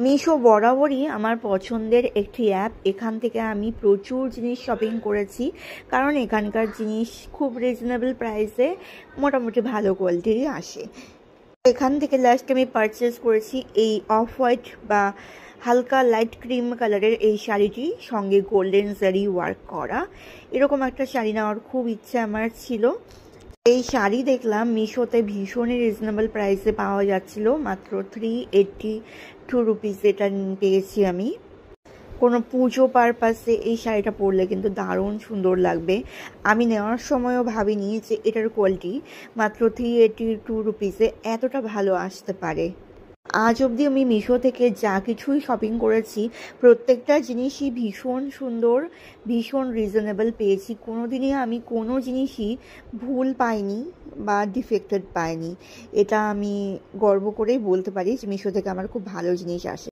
মিশো বরাবরই আমার পছন্দের একটি অ্যাপ। এখান থেকে আমি প্রচুর জিনিস শপিং করেছি, কারণ এখানকার জিনিস খুব রিজনেবল প্রাইসে মোটামুটি ভালো কোয়ালিটিরই আসে। এখান থেকে লাস্ট আমি পারচেস করেছি এই অফ হোয়াইট বা হালকা লাইট ক্রিম কালারের এই শাড়িটি, সঙ্গে গোল্ডেন জারি ওয়ার্ক করা। এরকম একটা শাড়ি নেওয়ার খুব ইচ্ছে আমার ছিল। এই শাড়ি দেখলাম মিশোতে ভীষণই রিজনেবল প্রাইসে পাওয়া যাচ্ছিল, মাত্র 382 রুপিস এটা পেয়েছি আমি। কোনো পুজো পারপাসে এই শাড়িটা পরলে কিন্তু দারুণ সুন্দর লাগবে। আমি নেওয়ার সময়ও ভাবিনি যে এটার কোয়ালিটি মাত্র 382 রুপিসে এতটা ভালো আসতে পারে। আজ অবধি আমি মিশো থেকে যা কিছুই শপিং করেছি প্রত্যেকটা জিনিসই ভীষণ সুন্দর, ভীষণ রিজনেবল পেয়েছি। কোনো দিনই আমি কোনো জিনিসই ভুল পাইনি বা ডিফেক্টেড পাইনি। এটা আমি গর্ব করেই বলতে পারি যে মিশো থেকে আমার খুব ভালো জিনিস আসে।